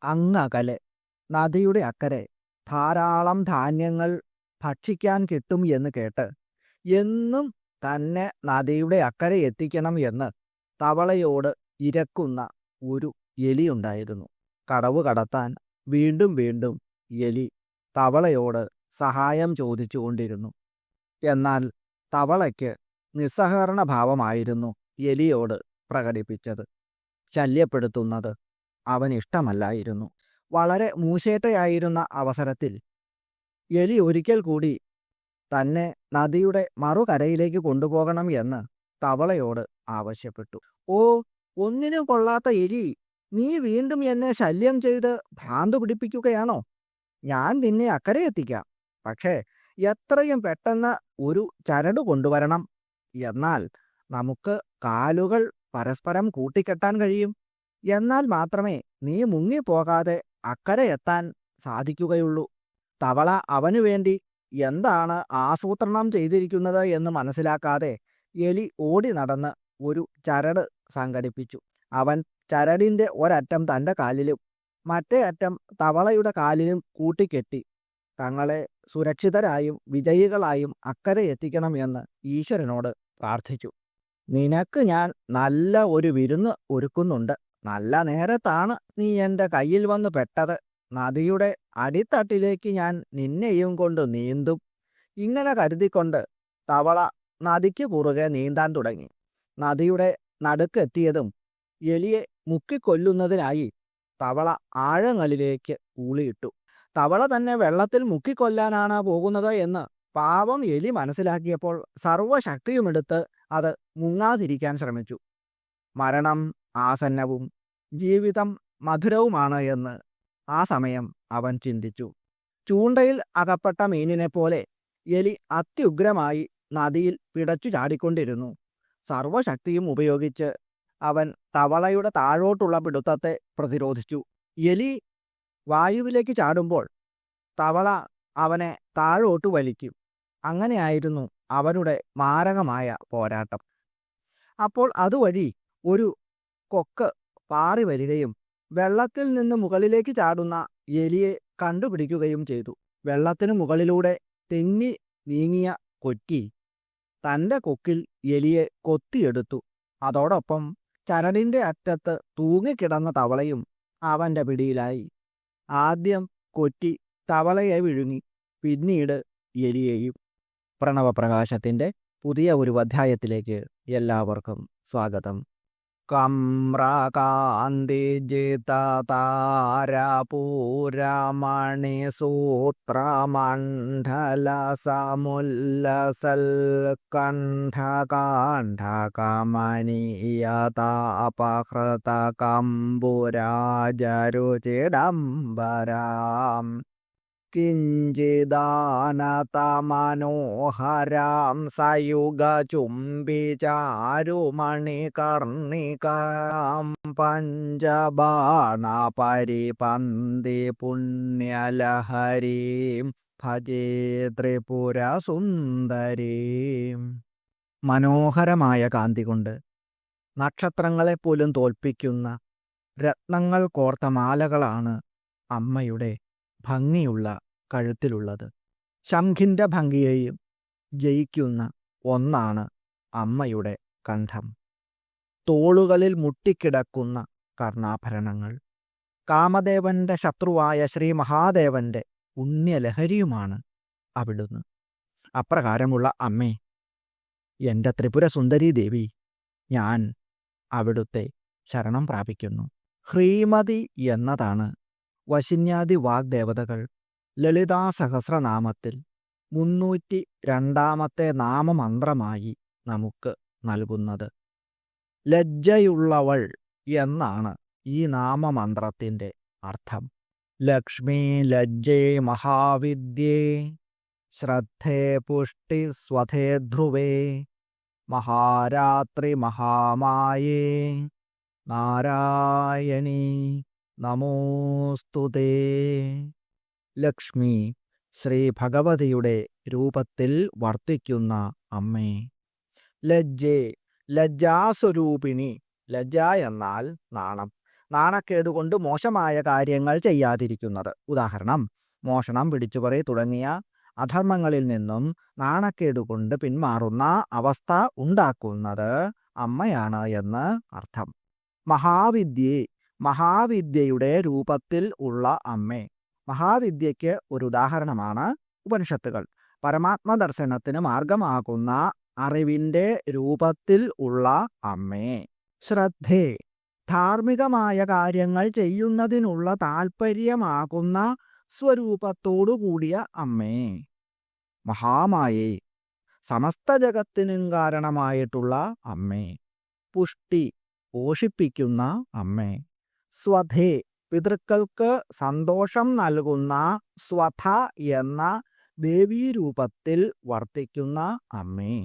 അങ്ങകലെ നദിയുടെ അക്കരെ ധാരാളം ധാന്യങ്ങൾ ഭക്ഷിക്കാൻ കിട്ടും എന്ന് കേട്ട് എന്നും തന്നെ നദിയുടെ അക്കരെ എത്തിക്കണം എന്ന് തവളയോട് ഇരക്കുന്ന ഒരു എലിയുണ്ടായിരുന്നു. കടവ് കടത്താൻ വീണ്ടും വീണ്ടും എലി തവളയോട് സഹായം ചോദിച്ചുകൊണ്ടിരുന്നു. എന്നാൽ തവളയ്ക്ക് നിസ്സഹകരണ ഭാവമായിരുന്നു എലിയോട് പ്രകടിപ്പിച്ചത്. ശല്യപ്പെടുത്തുന്നത് അവനിഷ്ടമല്ലായിരുന്നു. വളരെ മൂശേട്ടയായിരുന്ന അവസരത്തിൽ എലി ഒരിക്കൽ കൂടി തന്നെ നദിയുടെ മറുകരയിലേക്ക് കൊണ്ടുപോകണം എന്ന് തവളയോട് ആവശ്യപ്പെട്ടു. "ഓ, ഒന്നിനും കൊള്ളാത്ത എലി, നീ വീണ്ടും എന്നെ ശല്യം ചെയ്ത് ഭ്രാന്ത് പിടിപ്പിക്കുകയാണോ? ഞാൻ നിന്നെ അക്കരെ എത്തിക്കാം. പക്ഷേ എത്രയും പെട്ടെന്ന് ഒരു ചരട് കൊണ്ടുവരണം. എന്നാൽ നമുക്ക് കാലുകൾ പരസ്പരം കൂട്ടിക്കെട്ടാൻ കഴിയും. എന്നാൽ മാത്രമേ നീ മുങ്ങിപ്പോകാതെ അക്കരെ എത്താൻ സാധിക്കുകയുള്ളൂ." തവള അവനു വേണ്ടി എന്താണ് ആസൂത്രണം ചെയ്തിരിക്കുന്നത് എന്ന് മനസ്സിലാക്കാതെ എലി ഓടി നടന്ന് ഒരു ചരട് സംഘടിപ്പിച്ചു. അവൻ ചരടിൻ്റെ ഒരറ്റം തൻ്റെ കാലിലും മറ്റേ അറ്റം തവളയുടെ കാലിലും കൂട്ടിക്കെട്ടി തങ്ങളെ സുരക്ഷിതരായും വിജയികളായും അക്കരെ എത്തിക്കണം എന്ന് ഈശ്വരനോട് പ്രാർത്ഥിച്ചു. "നിനക്ക് ഞാൻ നല്ല ഒരു വിരുന്ന് ഒരുക്കുന്നുണ്ട്. നല്ല നേരത്താണ് നീ എൻ്റെ കയ്യിൽ വന്ന് പെട്ടത്. നദിയുടെ അടിത്തട്ടിലേക്ക് ഞാൻ നിന്നെയും കൊണ്ട് നീന്തും." ഇങ്ങനെ കരുതിക്കൊണ്ട് തവള നദിക്ക് കുറുകെ നീന്താൻ തുടങ്ങി. നദിയുടെ നടുക്കെത്തിയതും എലിയെ മുക്കിക്കൊല്ലുന്നതിനായി തവള ആഴങ്ങളിലേക്ക് ഊളിയിട്ടു. തവള തന്നെ വെള്ളത്തിൽ മുക്കിക്കൊല്ലാനാണ് പോകുന്നത് എന്ന് പാവം എലി മനസ്സിലാക്കിയപ്പോൾ സർവ്വശക്തിയുമെടുത്ത് അത് മുങ്ങാതിരിക്കാൻ ശ്രമിച്ചു. മരണം ആസന്നവും ജീവിതം മധുരവുമാണ് എന്ന് ആ സമയം അവൻ ചിന്തിച്ചു. ചൂണ്ടയിൽ അകപ്പെട്ട മീനിനെ പോലെ എലി അത്യുഗ്രമായി നദിയിൽ പിടച്ചു ചാടിക്കൊണ്ടിരുന്നു. സർവശക്തിയും ഉപയോഗിച്ച് അവൻ തവളയുടെ താഴോട്ടുള്ള പിടുത്തത്തെ പ്രതിരോധിച്ചു. എലി വായുവിലേക്ക് ചാടുമ്പോൾ തവള അവനെ താഴോട്ട് വലിക്കും. അങ്ങനെയായിരുന്നു അവരുടെ മാരകമായ പോരാട്ടം. അപ്പോൾ അതുവഴി ഒരു കൊക്ക് പാറി വരികയും വെള്ളത്തിൽ നിന്ന് മുകളിലേക്ക് ചാടുന്ന എലിയെ കണ്ടുപിടിക്കുകയും ചെയ്തു. വെള്ളത്തിനു മുകളിലൂടെ തെന്നി നീങ്ങിയ കൊറ്റി തൻ്റെ കൊക്കിൽ എലിയെ കൊത്തിയെടുത്തു. അതോടൊപ്പം ചരടിൻ്റെ അറ്റത്ത് തൂങ്ങിക്കിടന്ന തവളയും അവൻ്റെ പിടിയിലായി. ആദ്യം കൊറ്റി തവളയെ വിഴുങ്ങി, പിന്നീട് എലിയെയും. പ്രണവപ്രകാശത്തിൻ്റെ പുതിയ ഒരു അധ്യായത്തിലേക്ക് എല്ലാവർക്കും സ്വാഗതം. കംരാകാന്തിജിതാതാരപൂരമണിസൂത്രമണ്ഡലസമുല്ലസൽകണ്ഠകാണ്ഠകമനീയതാപഹൃതകംബുരാജരുചിദംബരാം കിഞ്ചിദാനതമനോഹരാം സയുഗചുംബിചാരുമണികർണികാം പഞ്ചബാണപരിപന്തി പുണ്യലഹരീം ഭജേ ത്രിപുരസുന്ദരീം. മനോഹരമായ കാന്തി കൊണ്ട് നക്ഷത്രങ്ങളെപ്പോലും തോൽപ്പിക്കുന്ന രത്നങ്ങൾ കോർത്ത മാലകളാണ് അമ്മയുടെ ഭംഗിയുള്ള കഴുത്തിലുള്ളത്. ശംഖിൻ്റെ ഭംഗിയെയും ജയിക്കുന്ന ഒന്നാണ് അമ്മയുടെ കണ്ഠം. തോളുകളിൽ മുട്ടിക്കിടക്കുന്ന കർണാഭരണങ്ങൾ കാമദേവന്റെ ശത്രുവായ ശ്രീ മഹാദേവന്റെ പുണ്യലഹരിയുമാണ് അവിടുന്ന്. അപ്രകാരമുള്ള അമ്മേ, എൻ്റെ ത്രിപുര സുന്ദരീ ദേവി, ഞാൻ അവിടുത്തെ ശരണം പ്രാപിക്കുന്നു. ഹ്രീമതി എന്നതാണ് വശിന്യാദി വാഗ്ദേവതകൾ ലളിതാ സഹസ്രനാമത്തിൽ 302 നാമമന്ത്രമായി നമുക്ക് നൽകുന്നത്. ലജ്ജയുള്ളവൾ എന്നാണ് ഈ നാമമന്ത്രത്തിൻ്റെ അർത്ഥം. ലക്ഷ്മീ ലജ്ജേ മഹാവിദ്യേ ശ്രദ്ധേ പുഷ്ടി സ്വധേ ധ്രുവേ മഹാരാത്രി മഹാമായേ നാരായണീ നമോസ്തുതേ. ലക്ഷ്മി ശ്രീ ഭഗവതിയുടെ രൂപത്തിൽ വർത്തിക്കുന്ന അമ്മേ. ലജ്ജേ, ലജ്ജാസ്വരൂപിണി. ലജ്ജ എന്നാൽ നാണം. നാണക്കേടുകൊണ്ട് മോശമായ കാര്യങ്ങൾ ചെയ്യാതിരിക്കുന്നത്. ഉദാഹരണം, മോഷണം, പിടിച്ചുപറി തുടങ്ങിയ അധർമ്മങ്ങളിൽ നിന്നും നാണക്കേടുകൊണ്ട് പിന്മാറുന്ന അവസ്ഥ ഉണ്ടാക്കുന്നത് അമ്മയാണ് എന്ന് അർത്ഥം. മഹാവിദ്യേ, മഹാവിദ്യയുടെ രൂപത്തിൽ ഉള്ള അമ്മേ. മഹാവിദ്യയ്ക്ക് ഒരു ഉദാഹരണമാണ് ഉപനിഷത്തുകൾ. പരമാത്മ ദർശനത്തിന് മാർഗമാകുന്ന അറിവിൻ്റെ രൂപത്തിൽ ഉള്ള അമ്മേ. ശ്രദ്ധേ, ധാർമ്മികമായ കാര്യങ്ങൾ ചെയ്യുന്നതിനുള്ള താൽപ്പര്യമാകുന്ന സ്വരൂപത്തോടു കൂടിയ അമ്മേ. മഹാമായേ, സമസ്ത ജഗത്തിനും കാരണമായിട്ടുള്ള അമ്മേ. പുഷ്ടി, പോഷിപ്പിക്കുന്ന അമ്മേ. സ്വധേ, പിതൃക്കൾക്ക് സന്തോഷം നൽകുന്ന സ്വധ എന്ന ദേവീരൂപത്തിൽ വർത്തിക്കുന്ന അമ്മേ.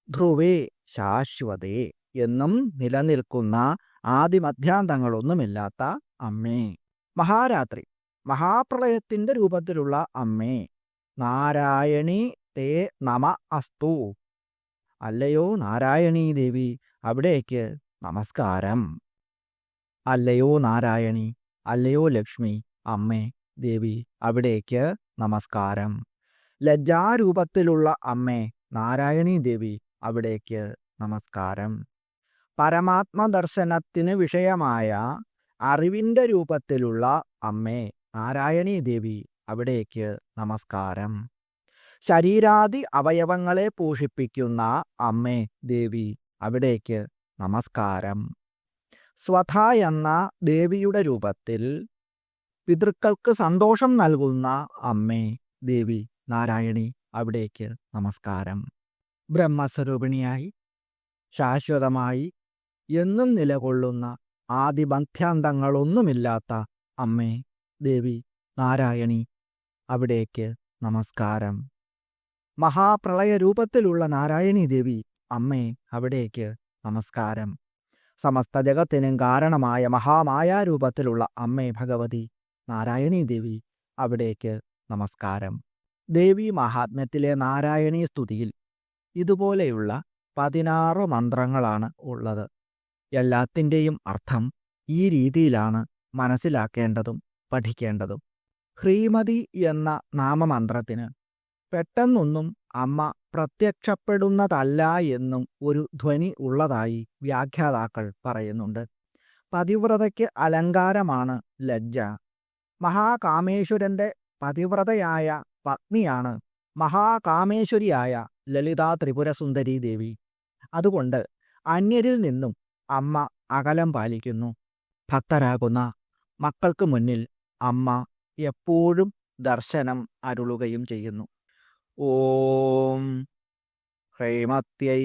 ധ്രുവേ, ശാശ്വതേ എന്നും നിലനിൽക്കുന്ന ആദിമധ്യാന്തങ്ങളൊന്നുമില്ലാത്ത അമ്മേ. മഹാരാത്രി, മഹാപ്രളയത്തിൻ്റെ രൂപത്തിലുള്ള അമ്മേ. നാരായണി തേ നമ അസ്തു. അല്ലയോ നാരായണീ ദേവി, അവിടേക്ക് നമസ്കാരം. അല്ലയോ നാരായണി, അല്ലയോ ലക്ഷ്മി, അമ്മേ ദേവി, അവിടേക്ക് നമസ്കാരം. ലജ്ജാരൂപത്തിലുള്ള അമ്മേ നാരായണീ ദേവി, അവിടേക്ക് നമസ്കാരം. പരമാത്മദർശനത്തിന് വിഷയമായ അറിവിൻ്റെ രൂപത്തിലുള്ള അമ്മേ നാരായണീ ദേവി, അവിടേക്ക് നമസ്കാരം. ശരീരാദി അവയവങ്ങളെ പോഷിപ്പിക്കുന്ന അമ്മേ ദേവി, അവിടേക്ക് നമസ്കാരം. സ്വധ എന്ന ദേവിയുടെ രൂപത്തിൽ പിതൃക്കൾക്ക് സന്തോഷം നൽകുന്ന അമ്മേ ദേവി നാരായണി, അവിടേക്ക് നമസ്കാരം. ബ്രഹ്മസ്വരൂപിണിയായി ശാശ്വതമായി എന്നും നിലകൊള്ളുന്ന ആദിമധ്യാന്തങ്ങളൊന്നുമില്ലാത്ത അമ്മേ ദേവി നാരായണി, അവിടേക്ക് നമസ്കാരം. മഹാപ്രളയ രൂപത്തിലുള്ള നാരായണീ ദേവി, അമ്മേ അവിടേക്ക് നമസ്കാരം. സമസ്ത ജഗത്തിനും കാരണമായ മഹാമായാരൂപത്തിലുള്ള അമ്മേ ഭഗവതി നാരായണീ ദേവി, അവിടേക്ക് നമസ്കാരം. ദേവി മഹാത്മ്യത്തിലെ നാരായണീ സ്തുതിയിൽ ഇതുപോലെയുള്ള 16 മന്ത്രങ്ങളാണ് ഉള്ളത്. എല്ലാത്തിൻ്റെയും അർത്ഥം ഈ രീതിയിലാണ് മനസ്സിലാക്കേണ്ടതും പഠിക്കേണ്ടതും. ശ്രീമതി എന്ന നാമമന്ത്രത്തിന് പെട്ടെന്നൊന്നും അമ്മ പ്രത്യക്ഷപ്പെടുന്നതല്ല എന്നും ഒരു ധ്വനി ഉള്ളതായി വ്യാഖ്യാതാക്കൾ പറയുന്നുണ്ട്. പതിവ്രതയ്ക്ക് അലങ്കാരമാണ് ലജ്ജ. മഹാകാമേശ്വരൻ്റെ പതിവ്രതയായ പത്നിയാണ് മഹാകാമേശ്വരിയായ ലളിതാ ത്രിപുരസുന്ദരീ ദേവി. അതുകൊണ്ട് അന്യരിൽ നിന്നും അമ്മ അകലം പാലിക്കുന്നു. ഭക്തരാകുന്ന മക്കൾക്ക് മുന്നിൽ അമ്മ എപ്പോഴും ദർശനം അരുളുകയും ചെയ്യുന്നു. ഓം ഹ്രൈമത്യൈ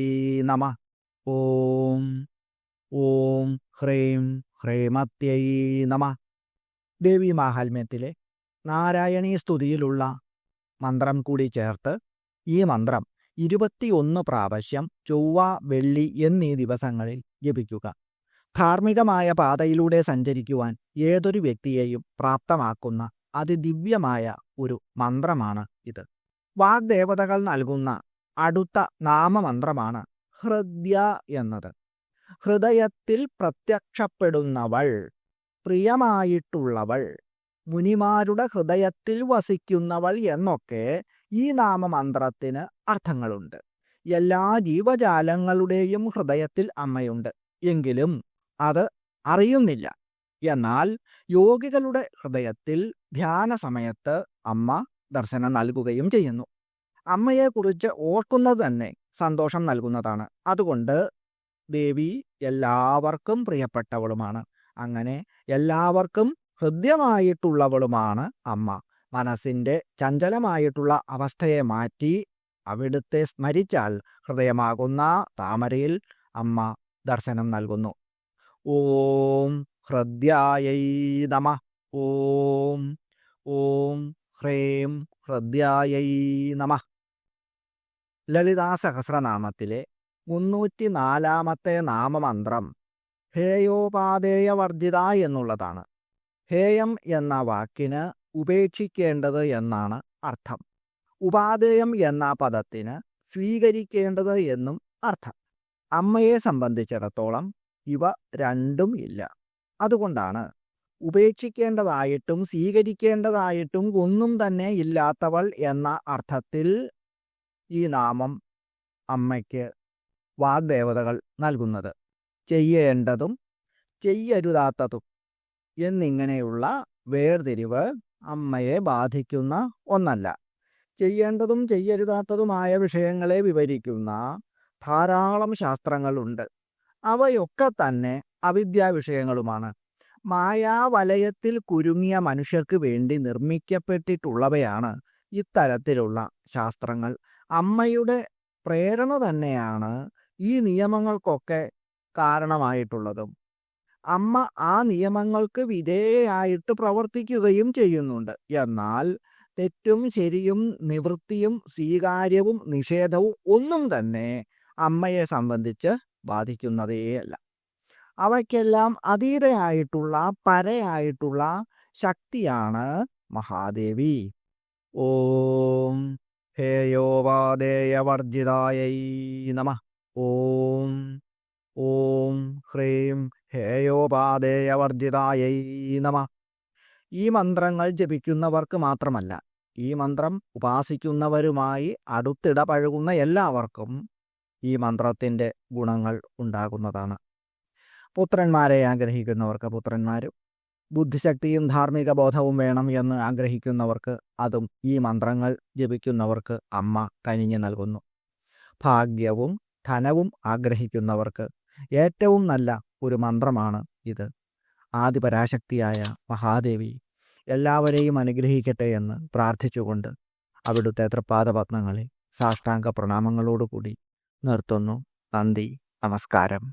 നമഃ. ഓം ഓം ഹ്രൈം ഹ്രൈമത്യൈ നമഃ. ദേവി മാഹാത്മ്യത്തിലെ നാരായണീ സ്തുതിയിലുള്ള മന്ത്രം കൂടി ചേർത്ത് ഈ മന്ത്രം 21 പ്രാവശ്യം ചൊവ്വ, വെള്ളി എന്നീ ദിവസങ്ങളിൽ ജപിക്കുക. ധാർമ്മികമായ പാതയിലൂടെ സഞ്ചരിക്കുവാൻ ഏതൊരു വ്യക്തിയെയും പ്രാപ്തമാക്കുന്ന അതിദിവ്യമായ ഒരു മന്ത്രമാണ് ഇത്. വാഗ്ദേവതകൾ നൽകുന്ന അടുത്ത നാമമന്ത്രമാണ് ഹൃദ്യ എന്നത്. ഹൃദയത്തിൽ പ്രത്യക്ഷപ്പെടുന്നവൾ, പ്രിയമായിട്ടുള്ളവൾ, മുനിമാരുടെ ഹൃദയത്തിൽ വസിക്കുന്നവൾ എന്നൊക്കെ ഈ നാമമന്ത്രത്തിന് അർത്ഥങ്ങളുണ്ട്. എല്ലാ ജീവജാലങ്ങളുടെയും ഹൃദയത്തിൽ അമ്മയുണ്ട്, എങ്കിലും അത് അറിയുന്നില്ല. എന്നാൽ യോഗികളുടെ ഹൃദയത്തിൽ ധ്യാന സമയത്ത് അമ്മ ദർശനം നൽകുകയും ചെയ്യുന്നു. അമ്മയെക്കുറിച്ച് ഓർക്കുന്നത് തന്നെ സന്തോഷം നൽകുന്നതാണ്. അതുകൊണ്ട് ദേവി എല്ലാവർക്കും പ്രിയപ്പെട്ടവളുമാണ്. അങ്ങനെ എല്ലാവർക്കും ഹൃദ്യമായിട്ടുള്ളവളുമാണ് അമ്മ. മനസ്സിൻ്റെ ചഞ്ചലമായിട്ടുള്ള അവസ്ഥയെ മാറ്റി അവിടുത്തെ സ്മരിച്ചാൽ ഹൃദയമാകുന്ന താമരയിൽ അമ്മ ദർശനം നൽകുന്നു. ഓം ഹൃദ്യായൈ നമഃ. ഓം ഓം ഹ്രൈം ഹൃദ്യായൈ നമഃ. ലളിതാ സഹസ്രനാമത്തിലെ 304-ാമത്തെ നാമമന്ത്രം ഹേയോപാദേയവർജിത എന്നുള്ളതാണ്. ഹേയം എന്ന വാക്കിന് ഉപേക്ഷിക്കേണ്ടത് എന്നാണ് അർത്ഥം. ഉപാദേയം എന്ന പദത്തിന് സ്വീകരിക്കേണ്ടത് എന്നും അർത്ഥം. അമ്മയെ സംബന്ധിച്ചിടത്തോളം ഇവ രണ്ടും ഇല്ല. അതുകൊണ്ടാണ് ഉപേക്ഷിക്കേണ്ടതായിട്ടും സ്വീകരിക്കേണ്ടതായിട്ടും ഒന്നും തന്നെ ഇല്ലാത്തവൾ എന്ന അർത്ഥത്തിൽ ഈ നാമം അമ്മയ്ക്ക് വാഗ്ദേവതകൾ നൽകുന്നത്. ചെയ്യേണ്ടതും ചെയ്യരുതാത്തതും എന്നിങ്ങനെയുള്ള വേർതിരിവ് അമ്മയെ ബാധിക്കുന്ന ഒന്നല്ല. ചെയ്യേണ്ടതും ചെയ്യരുതാത്തതുമായ വിഷയങ്ങളെ വിവരിക്കുന്ന ധാരാളം ശാസ്ത്രങ്ങളുണ്ട്. അവയൊക്കെ തന്നെ അവിദ്യാ വിഷയങ്ങളുമാണ്. മായാവലയത്തിൽ കുരുങ്ങിയ മനുഷ്യർക്ക് വേണ്ടി നിർമ്മിക്കപ്പെട്ടിട്ടുള്ളവയാണ് ഇത്തരത്തിലുള്ള ശാസ്ത്രങ്ങൾ. അമ്മയുടെ പ്രേരണ തന്നെയാണ് ഈ നിയമങ്ങൾക്കൊക്കെ കാരണമായിട്ടുള്ളതും. അമ്മ ആ നിയമങ്ങൾക്ക് വിധേയയായിട്ട് പ്രവർത്തിക്കുകയും ചെയ്യുന്നുണ്ട്. എന്നാൽ തെറ്റും ശരിയും നിവൃത്തിയും സ്വീകാര്യവും നിഷേധവും ഒന്നും തന്നെ അമ്മയെ സംബന്ധിച്ച് ബാധിക്കുന്നതേയല്ല. അവയ്ക്കെല്ലാം അതീതയായിട്ടുള്ള പരയായിട്ടുള്ള ശക്തിയാണ് മഹാദേവി. ഓം ഹേയോപാദേയവർജിതായൈ നമഃ. ഓം ഓം ഹ്രീം ഹേയോപാദേയവർജിതായൈ നമഃ. ഈ മന്ത്രങ്ങൾ ജപിക്കുന്നവർക്ക് മാത്രമല്ല, ഈ മന്ത്രം ഉപാസിക്കുന്നവരുമായി അടുത്തിടപഴകുന്ന എല്ലാവർക്കും ഈ മന്ത്രത്തിൻ്റെ ഗുണങ്ങൾ ഉണ്ടാകുന്നതാണ്. പുത്രന്മാരെ ആഗ്രഹിക്കുന്നവർക്ക് പുത്രന്മാരും, ബുദ്ധിശക്തിയും ധാർമ്മിക ബോധവും വേണം എന്ന് ആഗ്രഹിക്കുന്നവർക്ക് അതും ഈ മന്ത്രങ്ങൾ ജപിക്കുന്നവർക്ക് അമ്മ കനിഞ്ഞു നൽകുന്നു. ഭാഗ്യവും ധനവും ആഗ്രഹിക്കുന്നവർക്ക് ഏറ്റവും നല്ല ഒരു മന്ത്രമാണ് ഇത്. ആദിപരാശക്തിയായ മഹാദേവി എല്ലാവരെയും അനുഗ്രഹിക്കട്ടെ എന്ന് പ്രാർത്ഥിച്ചുകൊണ്ട് അവിടുത്തെ തൃപ്പാദപത്മങ്ങളിൽ സാഷ്ടാംഗ പ്രണാമങ്ങളോടുകൂടി നിർത്തുന്നു. നന്ദി, നമസ്കാരം.